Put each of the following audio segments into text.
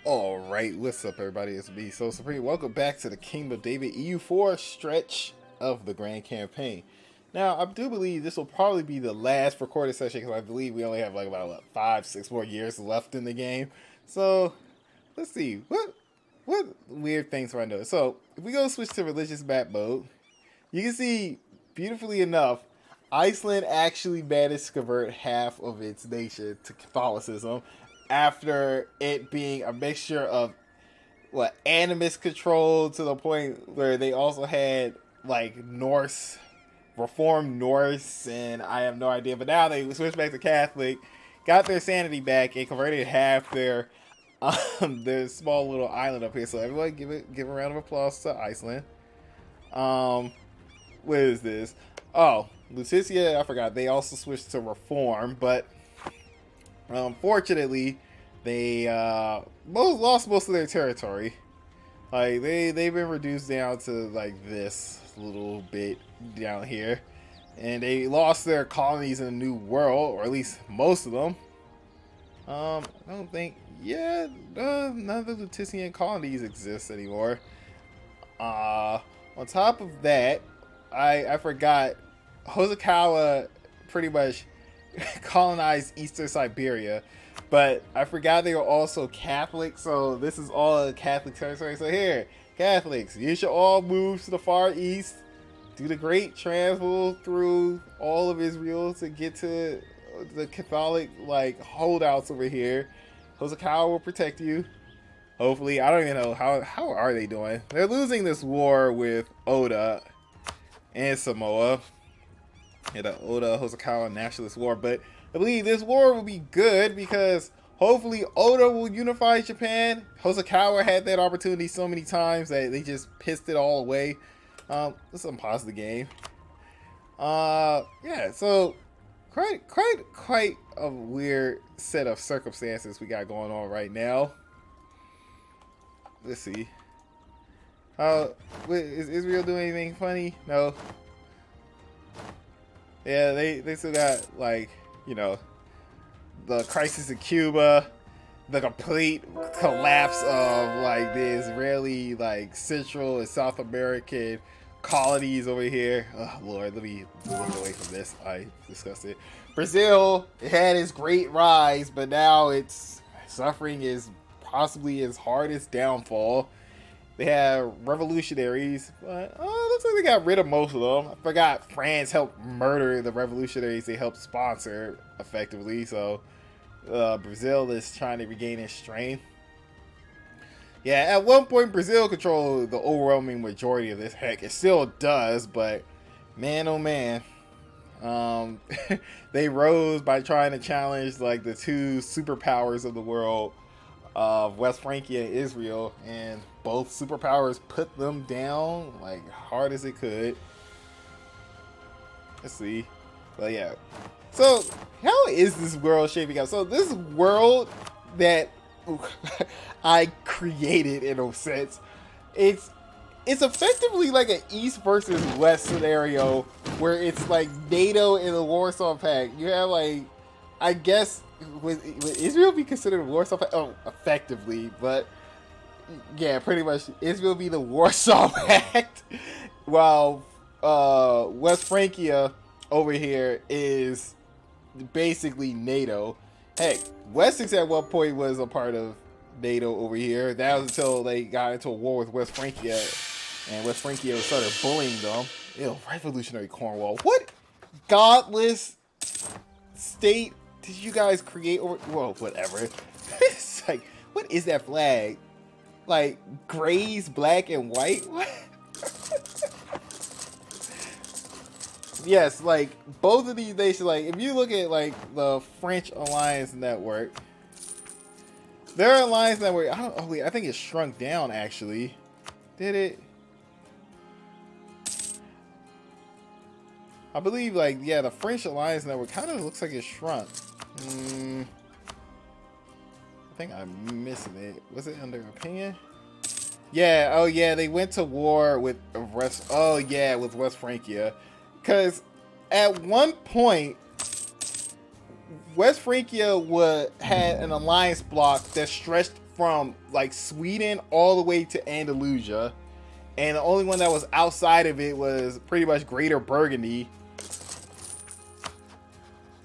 Alright, what's up everybody, it's me, SoloSupreme. Welcome back to the Kingdom of David EU4 stretch of the Grand Campaign. Now, I do believe this will probably be the last recorded session because I believe we only have like about 5-6 more years left in the game. So, let's see, what weird things do I know? So, if we go switch to religious map mode, you can see, beautifully enough, Iceland actually managed to convert half of its nation to Catholicism after it being a mixture of animist control to the point where they also had like Norse, reformed Norse, and I have no idea. But now they switched back to Catholic, got their sanity back, and converted half their small little island up here. So everyone give a round of applause to Iceland. What is this? Oh, Lutetia, I forgot. They also switched to reform, but unfortunately, they lost most of their territory. Like they've been reduced down to like this little bit down here, and they lost their colonies in the New World, or at least most of them. I don't think, none of the Lutetian colonies exist anymore. On top of that, I forgot, Hosokawa pretty much colonized Eastern Siberia, but I forgot they were also Catholic, so this is all a Catholic territory. So here, Catholics, you should all move to the Far East, do the great travel through all of Israel to get to the Catholic holdouts over here. Hosokawa will protect you. Hopefully, I don't even know how are they doing. They're losing this war with Oda and Samoa. Yeah, the Oda Hosokawa nationalist war, but I believe this war will be good because hopefully Oda will unify Japan. Hosokawa had that opportunity so many times that they just pissed it all away. Let's unpause the game. Yeah, so quite a weird set of circumstances we got going on right now. Let's see. Is Israel doing anything funny? No. Yeah, they still got the crisis in Cuba, the complete collapse of the Israeli Central and South American colonies over here. Oh Lord, let me look away from this. I discussed it. Brazil, it had its great rise, but now it's suffering is possibly its hardest downfall. They have revolutionaries, but looks like they got rid of most of them. I forgot France helped murder the revolutionaries they helped sponsor effectively, so Brazil is trying to regain its strength. Yeah, at one point Brazil controlled the overwhelming majority of this. Heck, it still does, but man oh man. They rose by trying to challenge the two superpowers of the world, of West Francia and Israel, and both superpowers put them down hard as it could. Let's see. But yeah, so how is this world shaping up? So this world that I created, in a sense, it's effectively like an East versus West scenario where it's NATO and the Warsaw Pact. You have I guess would Israel be considered a Warsaw Pact? Oh, effectively, but yeah, pretty much Israel be the Warsaw Pact, while West Francia over here is basically NATO. Heck, Wessex at one point was a part of NATO over here. That was until they got into a war with West Francia, and West Francia started bullying them. Ew, revolutionary Cornwall. What godless state did you guys create? Or whoa, whatever. It's what is that flag? Grays, black, and white? What? Yes, both of these nations, if you look at the French Alliance Network, their alliance network, I think it shrunk down actually. Did it? I believe the French Alliance Network kind of looks like it shrunk. I think I'm missing it. Was it under opinion? Yeah, oh yeah, they went to war with with West Francia. Because at one point, West Francia had an alliance block that stretched from like Sweden all the way to Andalusia, and the only one that was outside of it was pretty much Greater Burgundy.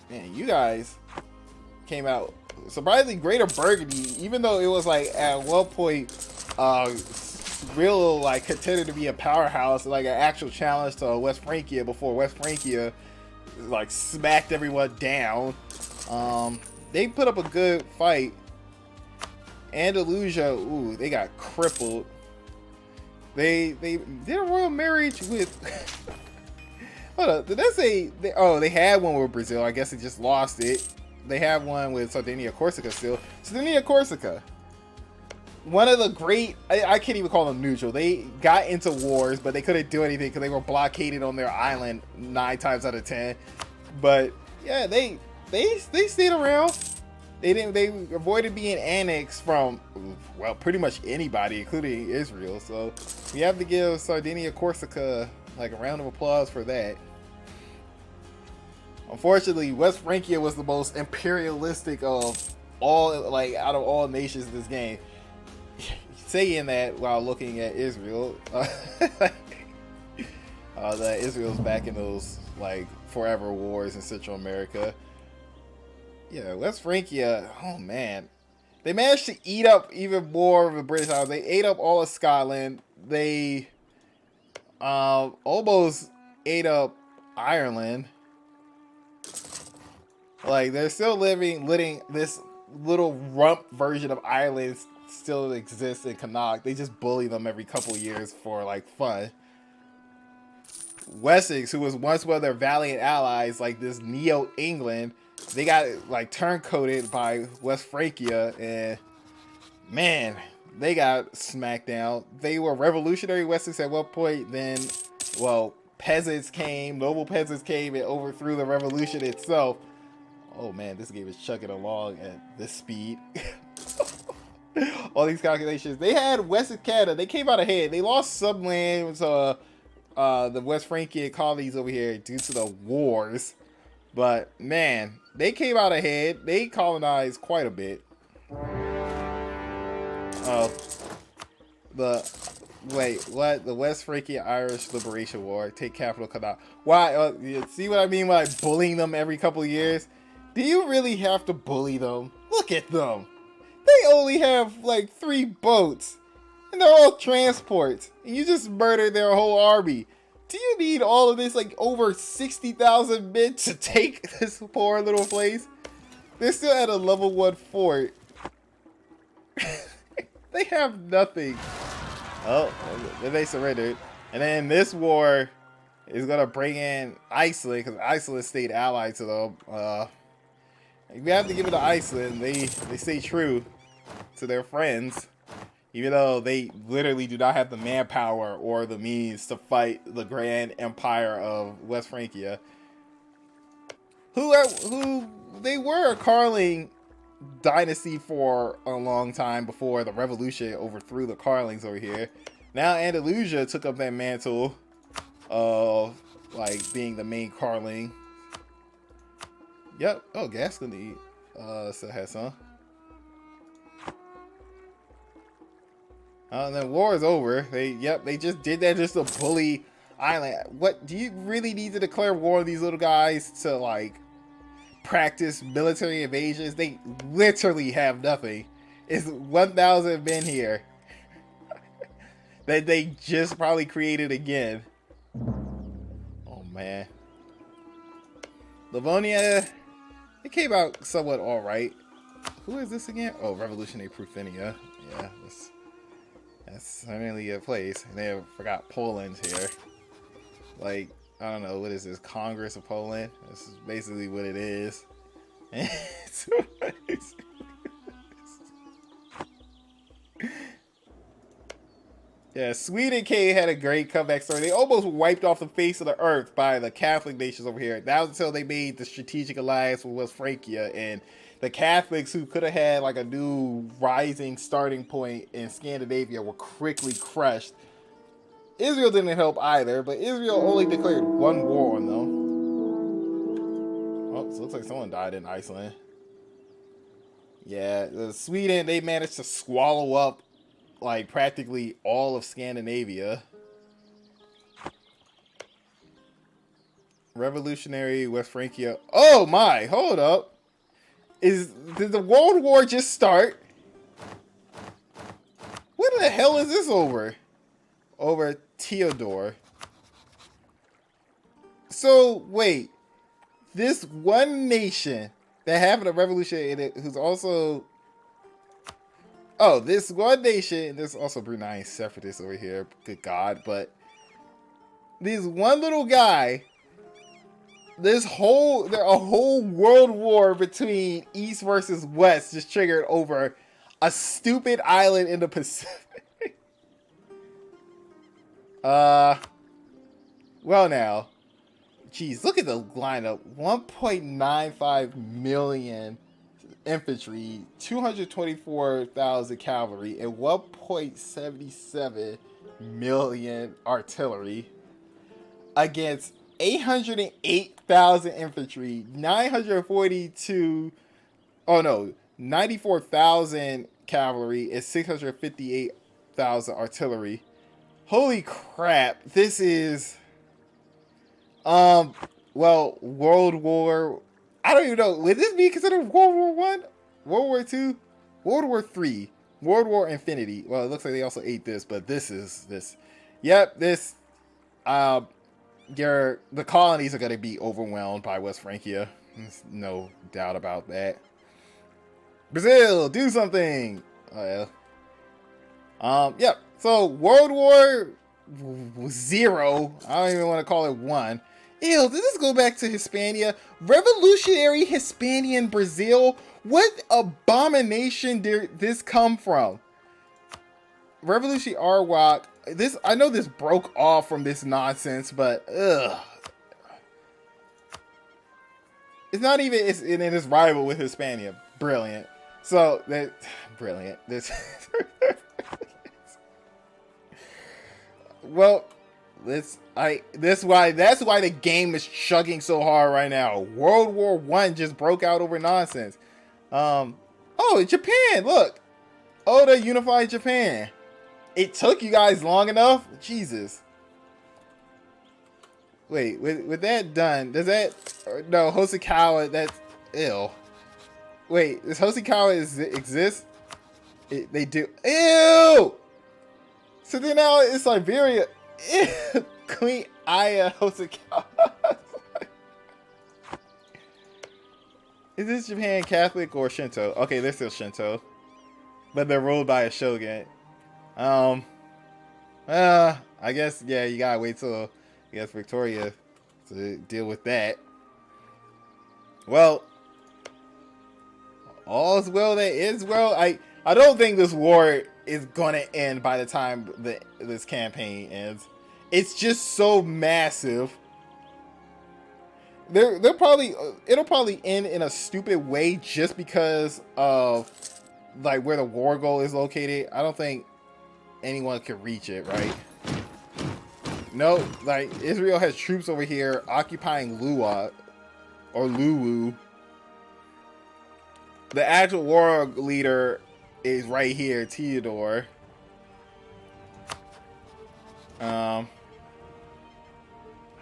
Man, you guys came out surprisingly. Greater Burgundy, even though it was like at one point real like contended to be a powerhouse, like an actual challenge to West Francia before West Francia like smacked everyone down. They put up a good fight. Andalusia, ooh, they got crippled. They did a royal marriage with hold up, did that say they had one with Brazil? I guess they just lost it. They have one with Sardinia Corsica still. Sardinia Corsica, one of the great, I can't even call them neutral. They got into wars, but they couldn't do anything because they were blockaded on their island 9 times out of 10. But yeah, they stayed around. They avoided being annexed from, well, pretty much anybody, including Israel. So we have to give Sardinia Corsica like a round of applause for that. Unfortunately, West Francia was the most imperialistic of all, like out of all nations in this game. Saying that while looking at Israel, that Israel's back in those like forever wars in Central America. Yeah, West Francia, oh man. They managed to eat up even more of the British Isles. They ate up all of Scotland. They almost ate up Ireland. Like, they're still letting this little rump version of Ireland still exists in Connacht. They just bully them every couple years for, like, fun. Wessex, who was once one of their valiant allies, like this Neo-England, they got, like, turncoated by West Francia, and, man, they got smacked down. They were revolutionary Wessex at one point, then, well, noble peasants came and overthrew the revolution itself. Oh man, this game is chugging along at this speed. All these calculations. They had Western Canada. They came out ahead. They lost some land to the West Frankian colonies over here due to the wars. But man, they came out ahead. They colonized quite a bit. Wait, what? The West Frankian Irish Liberation War. Take capital Connacht. Why? See what I mean by bullying them every couple of years? Do you really have to bully them? Look at them. They only have like 3 boats. And they're all transports. And you just murdered their whole army. Do you need all of this, like over 60,000 men to take this poor little place? They're still at a level 1 fort. They have nothing. Oh, then they surrendered. And then this war is going to bring in Iceland, because Iceland stayed allied to them. We have to give it to Iceland. They stay true to their friends, even though they literally do not have the manpower or the means to fight the grand empire of West Francia, who they were a Carling dynasty for a long time before the revolution overthrew the Carlings over here. Now Andalusia took up that mantle of like being the main Carling. Yep. Oh, Gascony still has some. And then war is over. They just did that just to bully Ireland. What do you really need to declare war on these little guys to like practice military invasions? They literally have nothing. It's 1,000 men here that they just probably created again. Oh man, Livonia. It came out somewhat alright. Who is this again? Oh, Revolutionary Pruthenia. Yeah, that's certainly a place. And they forgot Poland here. Like, I don't know, what is this? Congress of Poland? This is basically what it is. Yeah, Sweden had a great comeback story. They almost wiped off the face of the earth by the Catholic nations over here. That was until they made the strategic alliance with West Francia, and the Catholics, who could have had like a new rising starting point in Scandinavia, were quickly crushed. Israel didn't help either, but Israel only declared 1 war on them. Oh, so it looks like someone died in Iceland. Yeah, Sweden, they managed to swallow up like practically all of Scandinavia. Revolutionary West Francia. Oh my, hold up. Did the World War just start? What the hell is this over? Over Theodore. So wait, this one nation that having a revolution in it, who's also this one nation. There's also Brunei separatists over here. Good God, but this one little guy. A whole world war between East versus West just triggered over a stupid island in the Pacific. Well now. Jeez, look at the lineup. 1.95 million infantry, 224,000 cavalry, and 1.77 million artillery against 808,000 infantry, 94,000 cavalry, and 658,000 artillery. Holy crap, this is World War, I don't even know, would this be considered World War One, World War Two, World War Three, World War Infinity? Well, it looks like they also ate this, but this. Yep, this the colonies are going to be overwhelmed by West Francia. There's no doubt about that. Brazil, do something. Yep. So World War Zero. I don't even want to call it one. Ew, did this go back to Hispania? Revolutionary Hispanian Brazil? What abomination did this come from? Revolution Arawak. I know this broke off from this nonsense, but ugh. It's not even in its rival with Hispania. Brilliant. So that brilliant. Well, that's why the game is chugging so hard right now. World War One just broke out over nonsense. Oh, Japan, look. Oda unified Japan. It took you guys long enough? Jesus. Wait, with that done, does that no Hosokawa, that's ill. Wait, does Hosokawa exist? They do. Ew! So then now it's Siberia. Ew. Queen Aya Hosokawa. Is this Japan Catholic or Shinto? Okay, they're still Shinto. But they're ruled by a shogun. I guess, yeah, you gotta wait till, I guess, Victoria to deal with that. Well, all's well that is well. I don't think this war is gonna end by the time this campaign ends. It's just so massive. It'll probably end in a stupid way just because of like where the war goal is located. I don't think anyone could reach it, right? No, like Israel has troops over here occupying Lua or Luwu. The actual war leader is right here, Theodore.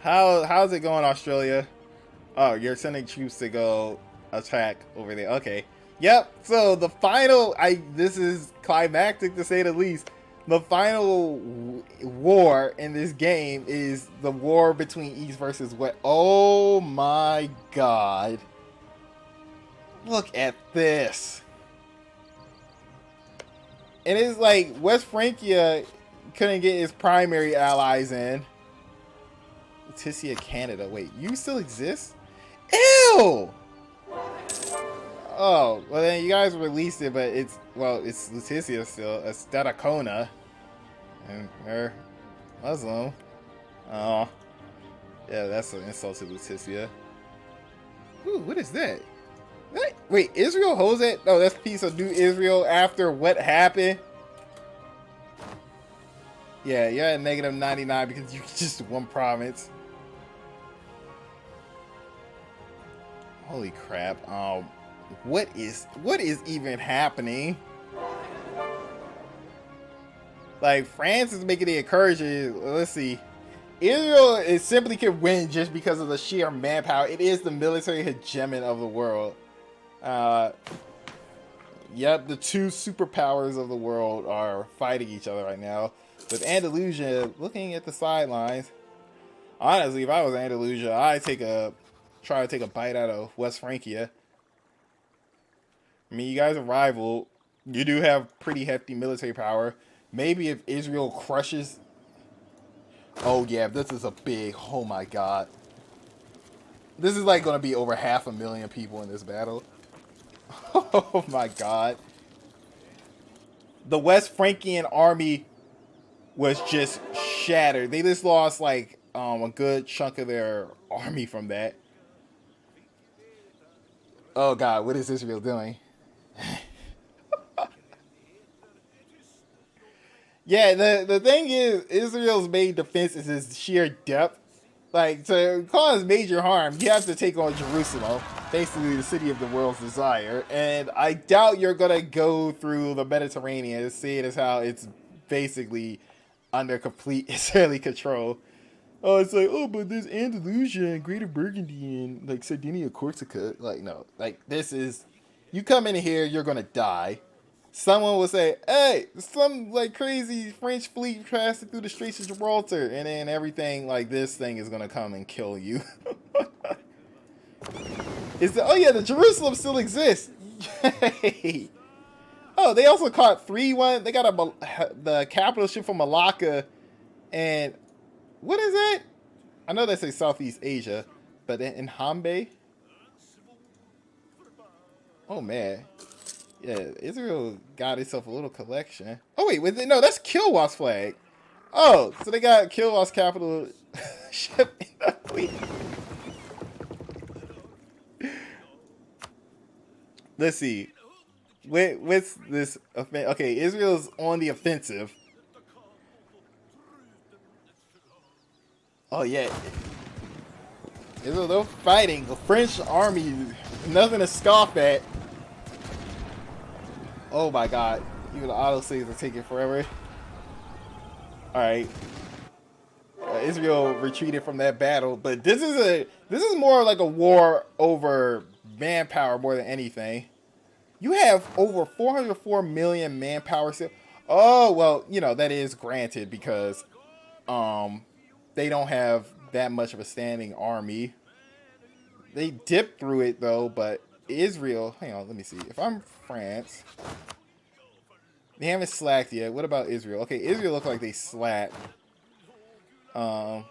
How's it going, Australia? Oh, you're sending troops to go attack over there. Okay. Yep. So the final, this is climactic to say the least. The final war in this game is the war between East versus West. Oh my God. Look at this. And it's like West Francia couldn't get its primary allies in. Leticia, Canada. Wait, you still exist? Ew! Oh, well then you guys released it, but it's Leticia still. It's Statacona. And they're Muslim. Oh. Yeah, that's an insult to Leticia. Ooh, what is that? Wait, Israel holds it? No, that's piece of New Israel after what happened? Yeah, you're at negative 99 because you just one province. Holy crap. What is even happening? Like, France is making the incursion. Let's see. Israel is simply can win just because of the sheer manpower. It is the military hegemon of the world. Uh, yep, the two superpowers of the world are fighting each other right now. With Andalusia looking at the sidelines. Honestly, if I was Andalusia, I'd try to take a bite out of West Francia. I mean, you guys are rival. You do have pretty hefty military power. Maybe if Israel crushes... Oh, yeah, this is a big... Oh, my God. This is, like, going to be over 500,000 people in this battle. Oh, my God. The West Frankian army was just shattered. They just lost, like, a good chunk of their army from that. Oh, God, what is Israel doing? Yeah, the thing is, Israel's main defense is its sheer depth. Like, to cause major harm, you have to take on Jerusalem, basically the city of the world's desire. And I doubt you're going to go through the Mediterranean, seeing as how it's basically under complete Israeli control. Oh, it's like, oh, but there's Andalusia and Greater Burgundy and, like, Sardinia, Corsica. Like, no. Like, this is... You come in here, you're going to die. Someone will say, hey, some like crazy French fleet passing through the Straits of Gibraltar, and then everything like this thing is gonna come and kill you. Oh yeah, the Jerusalem still exists. Yay. Oh, they also caught 3-1. They got the capital ship from Malacca, and what is that? I know they say Southeast Asia, but in Hambe. Oh man. Yeah, Israel got itself a little collection. Oh wait, no, that's Kilwa's flag. Oh, so they got Kilwa's capital ship in the fleet. Let's see. What's this? Okay, Israel's on the offensive. Oh yeah, Israel, they're fighting the French army. Nothing to scoff at. Oh my God! Even the auto saves are taking forever. All right, Israel retreated from that battle, but this is more like a war over manpower more than anything. You have over 404 million manpower still. Oh well, you know that is granted because they don't have that much of a standing army. They dipped through it though, but Israel. Hang on, let me see. If I'm France. They haven't slacked yet. What about Israel? Okay, Israel looks like they slacked a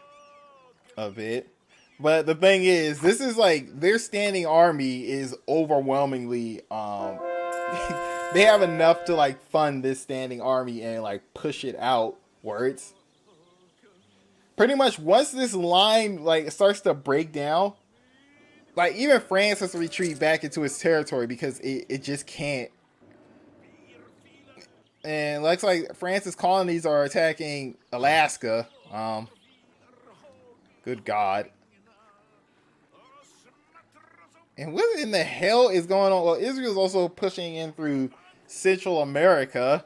bit. But the thing is, this is like their standing army is overwhelmingly they have enough to like fund this standing army and like push it outwards. Pretty much once this line like starts to break down, like even France has to retreat back into its territory because it just can't. And looks like France's colonies are attacking Alaska. Good God. And what in the hell is going on? Well, Israel's also pushing in through Central America.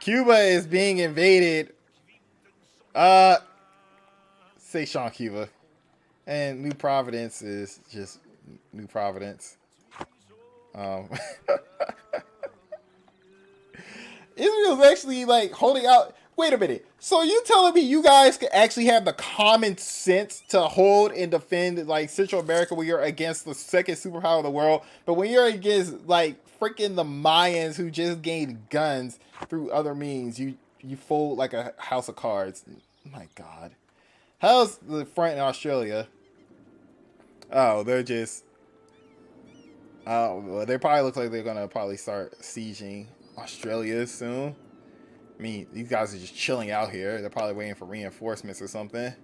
Cuba is being invaded. Say Sean Cuba. And New Providence is just New Providence. Israel's actually like holding out. Wait a minute. So you telling me you guys could actually have the common sense to hold and defend like Central America when you're against the second superpower of the world, but when you're against like freaking the Mayans who just gained guns through other means, you fold like a house of cards. My God. How's the front in Australia? Oh, they're just. Oh, well, they probably look like they're gonna probably start sieging Australia soon. I mean, these guys are just chilling out here. They're probably waiting for reinforcements or something.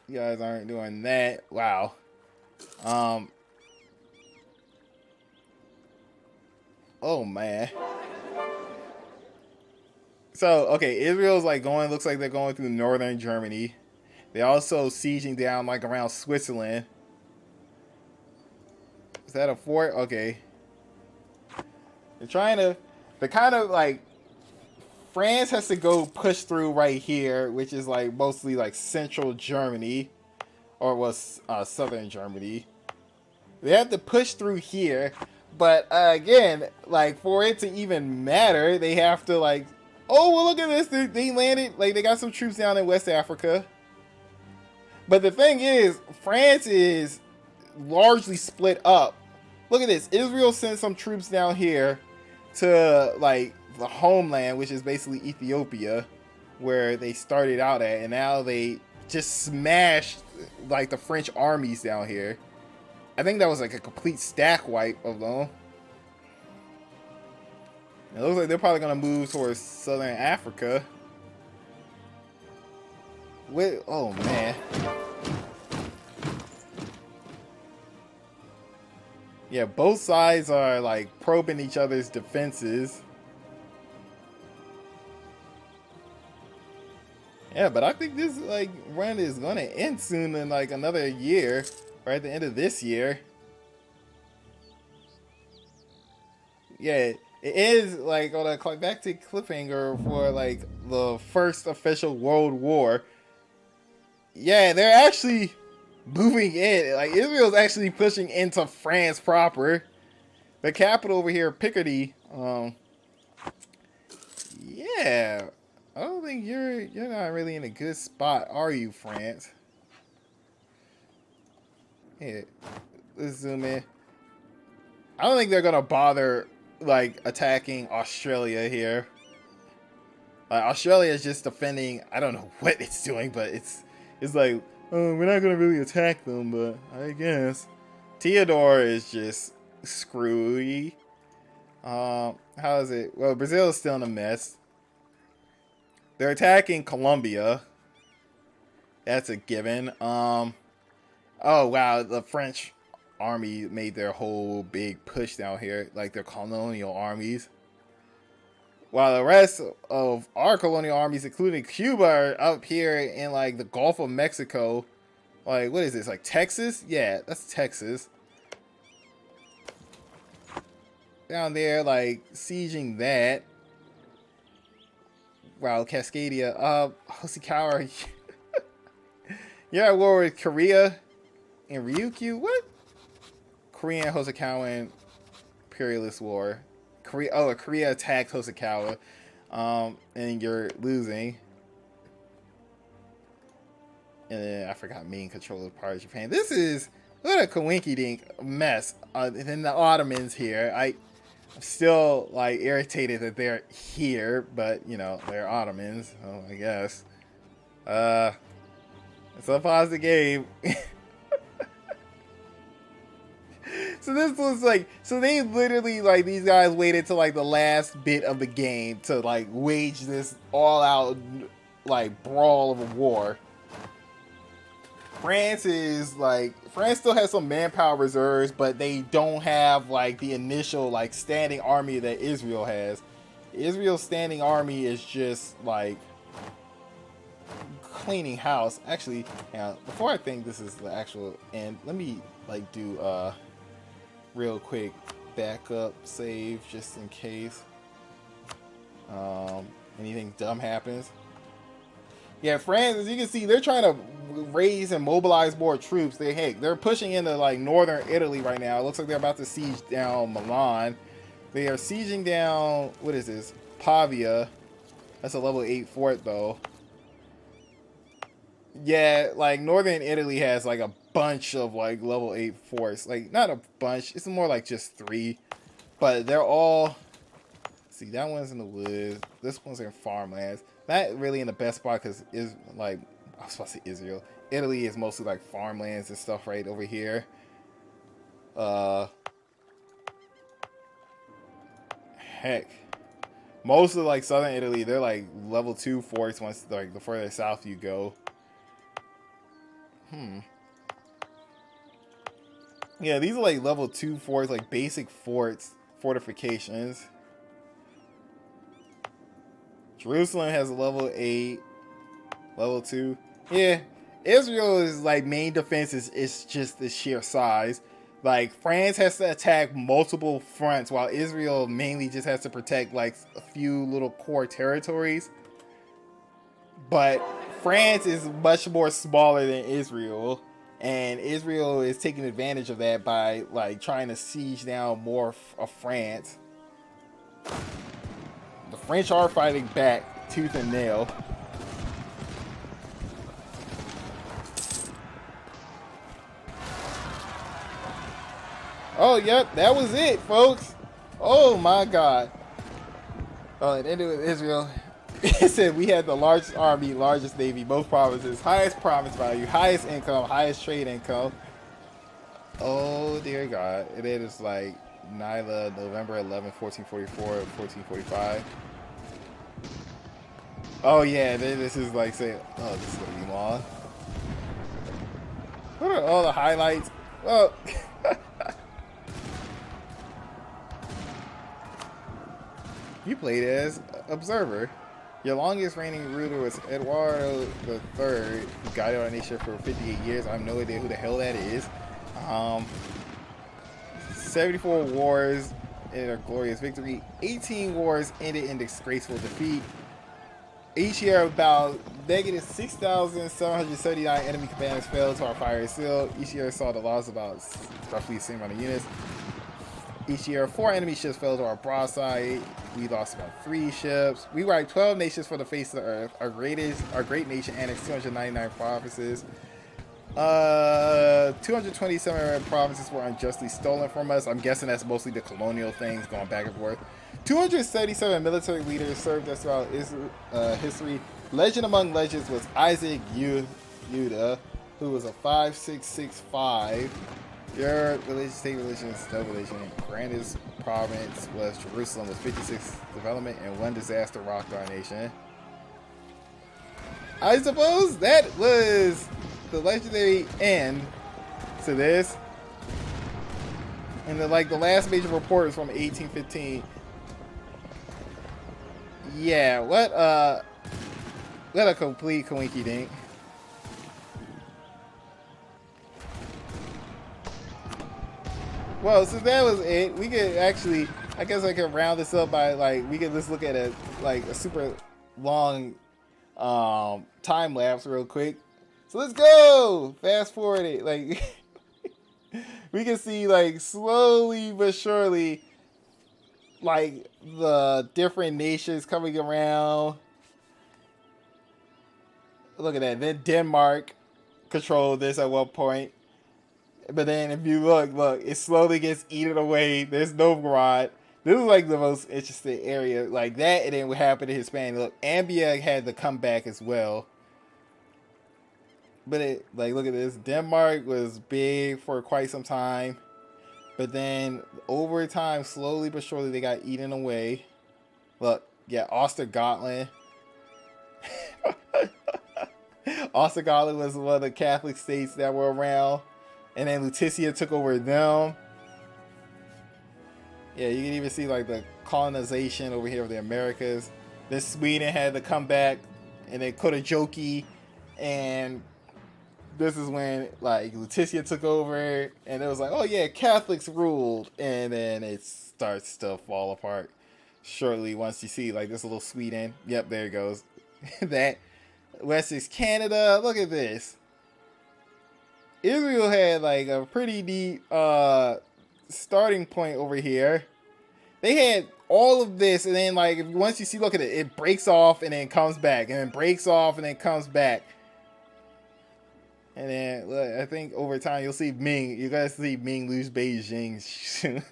You guys aren't doing that. Wow. Oh man. So okay, Israel's like going. Looks like they're going through northern Germany. They're also sieging down like around Switzerland. Is that a fort? Okay. They're trying to. They're kind of like France has to go push through right here, which is like mostly like central Germany, or was southern Germany. They have to push through here, but again, like for it to even matter, they have to like. Oh, well, look at this! They landed like they got some troops down in West Africa. But the thing is, France is largely split up. Look at this. Israel sent some troops down here to like the homeland, which is basically Ethiopia, where they started out at, and now they just smashed like the French armies down here. I think that was like a complete stack wipe of them. It looks like they're probably gonna move towards southern Africa. Wait, oh man. Yeah, both sides are like probing each other's defenses. Yeah, but I think this like run is gonna end soon in like another year, or at the end of this year. Yeah, it is like on a climactic cliffhanger for like the first official World War. Yeah, they're actually moving in. Like Israel's actually pushing into France proper. The capital over here, Picardy. Yeah, I don't think you're not really in a good spot, are you, France? Here, let's zoom in. I don't think they're gonna bother like attacking Australia here. Australia is just defending. I don't know what it's doing, but it's like, oh, we're not gonna really attack them, but I guess Theodore is just screwy. How is it? Well, Brazil is still in a mess. They're attacking Colombia. That's a given. Oh wow, the French army made their whole big push down here, like their colonial armies. While the rest of our colonial armies, including Cuba, are up here in like the Gulf of Mexico. Like, what is this? Like Texas? Yeah, that's Texas. Down there, like sieging that. Wow, Cascadia. Hoshikawa. You're at war with Korea and Ryukyu. What? Korean Hoshikawa imperialist war. Korea attacked Hoshikawa, and you're losing. And then I forgot main control of part of Japan. This is what a coinky-dink mess. And then the Ottomans here. I'm still like irritated that they're here, but you know they're Ottomans. So I guess. So pause the game. So this was like, so they literally like these guys waited till like the last bit of the game to like wage this all out like brawl of a war. France still has some manpower reserves, but they don't have like the initial like standing army that Israel has. Israel's standing army is just like cleaning house. Actually, now before I think this is the actual end, let me like do real quick backup save just in case anything dumb happens. Yeah, France, as you can see, they're trying to raise and mobilize more troops. They're pushing into like northern Italy right now. It looks like they're about to siege down Milan. They are sieging down, what is this? Pavia. That's a level 8 fort though. Yeah, like northern Italy has like a bunch of like level 8 forts. Like not a bunch, it's more like just 3. But they're all, see, that one's in the woods. This one's in farmlands. Not really in the best spot because is like, I was supposed to say Israel. Italy is mostly like farmlands and stuff right over here. Heck, most of like southern Italy, they're like level 2 forts once like the further south you go. Yeah, these are like level 2 forts, like basic forts, fortifications. Jerusalem has a level 8, level 2. Yeah, Israel's like main defense is just the sheer size. Like France has to attack multiple fronts, while Israel mainly just has to protect like a few little core territories. But France is much more smaller than Israel, and Israel is taking advantage of that by like trying to siege down more of France. The French are fighting back tooth and nail. Oh, yep, that was it, folks. Oh my God. Oh, it ended with Israel. It said we had the largest army, largest navy, most provinces, highest province value, highest income, highest trade income. Oh dear God. And then it's like Nyla, November 11, 1444, 1445. Oh yeah, then this is like saying, oh, this is gonna be long. What are all the highlights? Well, you played as Observer. Your longest reigning ruler was Eduardo III, who guided our nation for 58 years. I have no idea who the hell that is. 74 wars in a glorious victory. 18 wars ended in disgraceful defeat. Each year, about negative 6,779 enemy commanders fell to our fire seal. Each year saw the loss of about roughly the same amount of units. Each year, 4 enemy ships fell to our broadside. We lost about 3 ships. We wiped 12 nations for the face of the earth. Our great nation annexed 299 provinces. 227 provinces were unjustly stolen from us. I'm guessing that's mostly the colonial things going back and forth. 277 military leaders served us throughout history. Legend among legends was Isaac Yuda, who was a 5665. Your religion, state religion is no religion. Grandest province was Jerusalem with 56 development and 1 disaster rocked our nation. I suppose that was the legendary end to this. And the last major report is from 1815. Yeah, what a complete coinky dink. Well, since that was it, we could actually, I guess I could round this up by we could just look at a super long time lapse real quick. So let's go! Fast forward it. We can see slowly but surely the different nations coming around. Look at that. Then Denmark controlled this at one point. But then if you look, it slowly gets eaten away. There's Novgorod. This is the most interesting area. That, and then what happened to Hispania. Look, Ambia had to come back as well. But it, look at this. Denmark was big for quite some time. But then over time, slowly but surely, they got eaten away. Look, yeah, Ostergotland. Ostergotland was one of the Catholic states that were around. And then Lutetia took over them. Yeah, you can even see the colonization over here of the Americas. Then Sweden had to come back, and then Kotajoki, and this is when Lutetia took over, and it was oh yeah, Catholics ruled, and then it starts to fall apart shortly once you see this little Sweden. Yep, there it goes. That West is Canada. Look at this. Israel had a pretty neat starting point over here. They had all of this, and then once you see, look at it, it breaks off and then comes back, and then breaks off and then comes back. And then look, I think over time you'll see Ming. You guys see Ming lose Beijing soon.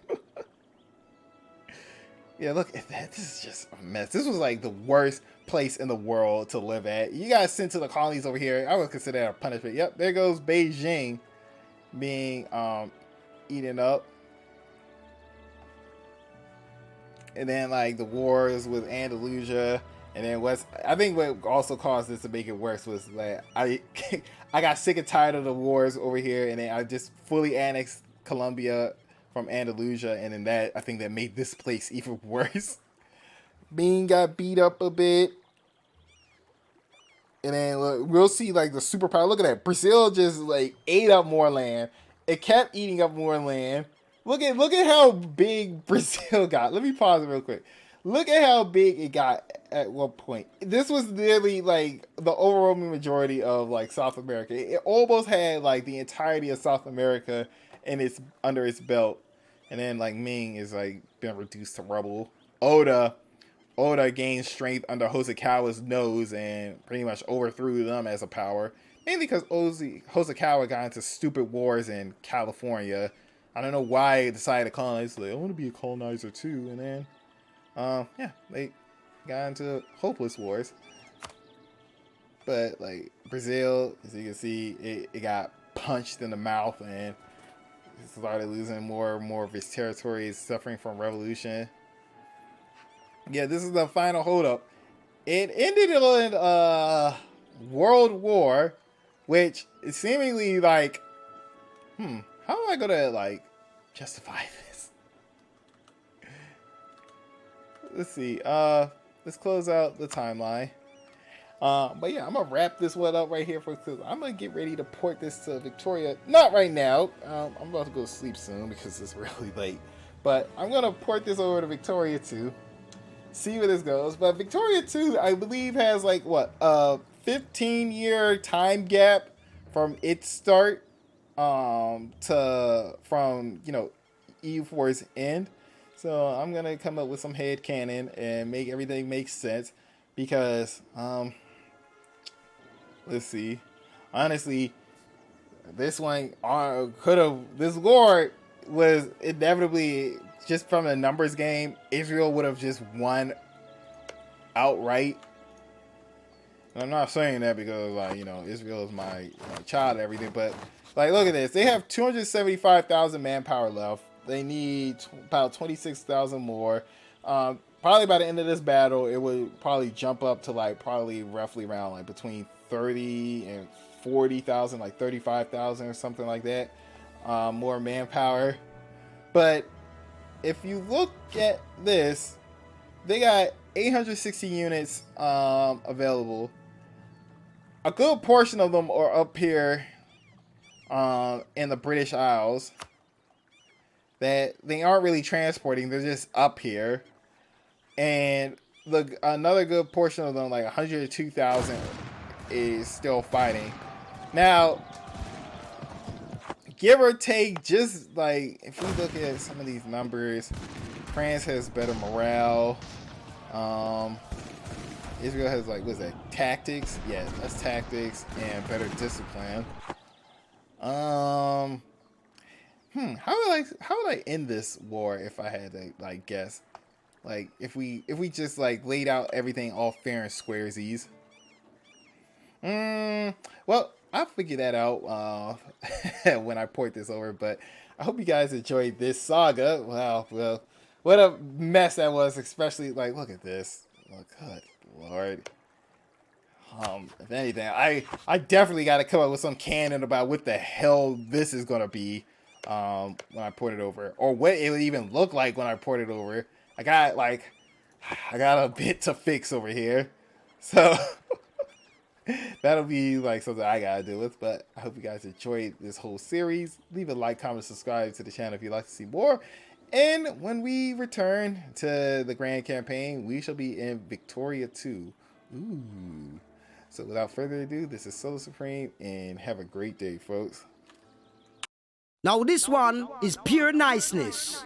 Yeah, look at that. This is just a mess. This was the worst place in the world to live at. You guys sent to the colonies over here. I would consider that a punishment. Yep, there goes Beijing being eaten up. And then the wars with Andalusia, and then I think what also caused this to make it worse was I got sick and tired of the wars over here, and then I just fully annexed Colombia from Andalusia, and then I think that made this place even worse. Bean got beat up a bit. And then look, we'll see like the superpower. Look at that. Brazil just like ate up more land. It kept eating up more land. Look at how big Brazil got. Let me pause it real quick. Look at how big it got at one point. This was nearly like the overwhelming majority of like South America. It almost had like the entirety of South America in its under its belt. And then like Ming is like been reduced to rubble. Oda Oda gained strength under Hosokawa's nose and pretty much overthrew them as a power. Mainly because Hosokawa got into stupid wars in California. I don't know why he decided to colonize. Like, I want to be a colonizer too. And then, yeah, they got into hopeless wars. But, like, Brazil, as you can see, it got punched in the mouth and started losing more and more of its territory, suffering from revolution. Yeah, this is the final holdup. It ended in World War, which is seemingly like, how am I gonna like justify this? Let's see. Let's close out the timeline. But yeah, I'm gonna wrap this one up right here because I'm gonna get ready to port this to Victoria. Not right now. I'm about to go to sleep soon because it's really late. But I'm gonna port this over to Victoria too. See where this goes. But Victoria 2, I believe, has like what a 15-year time gap from its start to from EU4's end. So I'm gonna come up with some headcanon and make everything make sense because let's see. Honestly, this one could have this lore was inevitably just from a numbers game. Israel would have just won outright. And I'm not saying that because Israel is my child and everything, but like look at this. They have 275,000 manpower left. They need about 26,000 more. Probably by the end of this battle, it would probably jump up to like probably roughly around like between 30 and 40,000, like 35,000 or something like that. More manpower. But if you look at this, they got 860 units available. A good portion of them are up here in the British Isles that they aren't really transporting. They're just up here. And another good portion of them, like 102,000, is still fighting. Now, give or take, just like if we look at some of these numbers, France has better morale. Israel has like what's that? Tactics? Yeah, that's tactics and better discipline. How would I end this war if I had to like guess? Like if we just like laid out everything all fair and squaresies. Well, I'll figure that out when I port this over. But I hope you guys enjoyed this saga. Wow, well, what a mess that was. Especially like, look at this. Oh, good lord. If anything, I definitely got to come up with some canon about what the hell this is gonna be when I port it over, or what it would even look like when I port it over. I got a bit to fix over here, so. That'll be like something I gotta deal with, but I hope you guys enjoyed this whole series. Leave a like, comment, subscribe to the channel if you'd like to see more. And when we return to the grand campaign, we shall be in Victoria 2. Ooh. So without further ado, this is SoloSupreme, and have a great day, folks. Now this one is pure niceness.